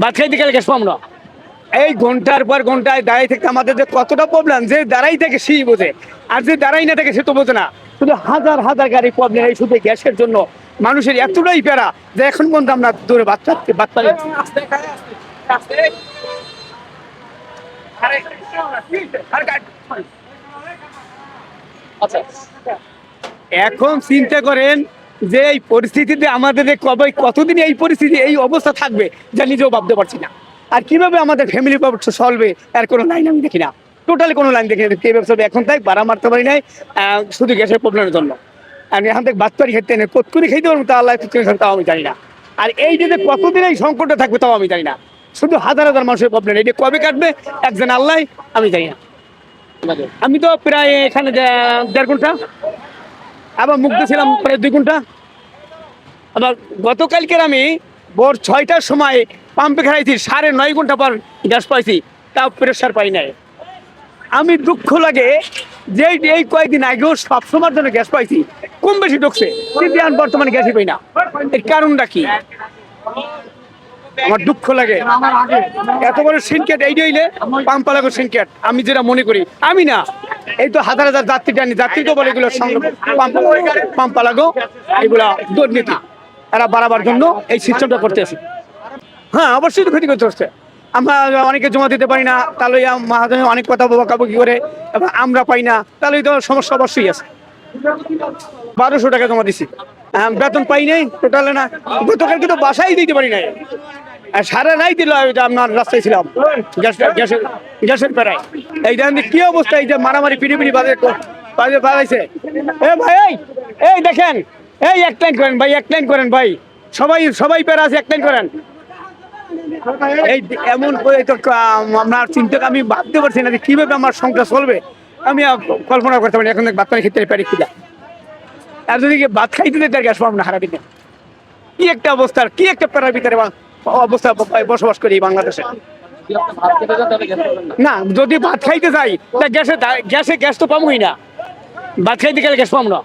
ভাত খাইতে গেলে গ্যাস পাবো না। এই ঘন্টার পর ঘন্টায় দাঁড়াই থাকতে আমাদের যে কতটা প্রবলেম, যে দাঁড়াই থাকে সেই বোঝে, আর যে দাঁড়াই না থাকে সে তো বোঝে না। শুধু হাজার হাজার গাড়ি প্রবলেম এই শুধু গ্যাসের জন্য মানুষের এতটাই প্যারা যে এখন পর্যন্ত আমরা দূরে বাচ্চা বাচ্চা এখন চিন্তা করেন যে এই পরিস্থিতিতে আমাদের যে কবে কতদিন এই পরিস্থিতি এই অবস্থা থাকবে যা নিজেও ভাবতে পারছি না। আর কিভাবে আমাদের ফ্যামিলি চলবে এর কোনো লাইন আমি দেখি না, টোটালি কোনো লাইন দেখি না। কে ব্যবসা এখন তাই ভাড়া মারতে পারি নাই শুধু গ্যাসের প্রবলেমের জন্য। আমি এখান থেকে বাচ্চারি খেতে নেই, কতক্ষণই খেতে পারবো তা আল্লাহ তাও আমি জানি না। আর এই যে কতদিন এই সংকটে থাকবে তাও আমি জানি না। শুধু হাজার হাজার মানুষের প্রবলেম, এটা কবে কাটবে একজন আল্লাহ, আমি জানি না। আমি তো প্রায় এখানে 1.5 ঘন্টা, আবার মুগ্ধ ছিলাম প্রায় 2 ঘন্টা। আবার গতকালকের আমি ভোর 6টার সময় পাম্পে খাইছি, 9.5 ঘন্টা পর গ্যাস পাইছি, তাও প্রেশার পাই নাই। আমি দুঃখ লাগে যে এই কয়েকদিন আগেও সবসময়ের জন্য গ্যাস পাইছি, কম বেশি ঢুকছে, কিন্তু এখন বর্তমানে গ্যাসই পাই না। এর কারণটা কি আমার দুঃখ লাগে। এত বড় সিনকেট এই হইলে পাম্পা লাগো সিনকেট, আমি যেটা মনে করি, আমি না, এই তো হাজার হাজার যাত্রী টানি, যাত্রী তো বলে এগুলো পাম্পা লাগো, এগুলা দুর্নীতি, এরা বাড়াবার জন্য এই সিস্টেমটা করতেছে। হ্যাঁ অবশ্যই ক্ষতি করতে হচ্ছে। আমরা অনেকে জমা দিতে পারি না, তাহলে মহাজনে অনেক কথা বকাবকি করে, এবং আমরা পাই না, তাহলে তো সমস্যা অবশ্যই আছে। 1200 টাকা জমা দিছি, বেতন পাই নাই টোটালে না, গতকাল কিন্তু বাসায় দিতে পারি নাই। আর সারা নাই দিল, আপনার রাস্তায় ছিলাম গ্যাসের প্যারায়। এই দেখেন কি অবস্থা, এই যে মারামারি পিড়িপিড়ি বাজে বাজাইছে। এ ভাই এই দেখেন, এই এক লাইন করেন ভাই, এক লাইন করেন ভাই, সবাই প্যারা আছে, এক লাইন করেন। এই এমন করে তো আপনার চিন্তা আমি ভাবতে পারছি না যে কিভাবে আমার সংসার চলবে, আমি কল্পনা করতে পারি। এখন ভাত পানি খেতে পারি কিনা, আর যদি ভাত খাইতে দিতে গ্যাস পাবো না হারাদিনে, কি একটা অবস্থা, কি একটা প্যারার ভিতরে অবস্থা বসবাস করি বাংলাদেশে। না যদি ভাত খাইতে চাই তা গ্যাসে গ্যাস তো পাবোই না, ভাত খাইতে গেলে গ্যাস পাবো না।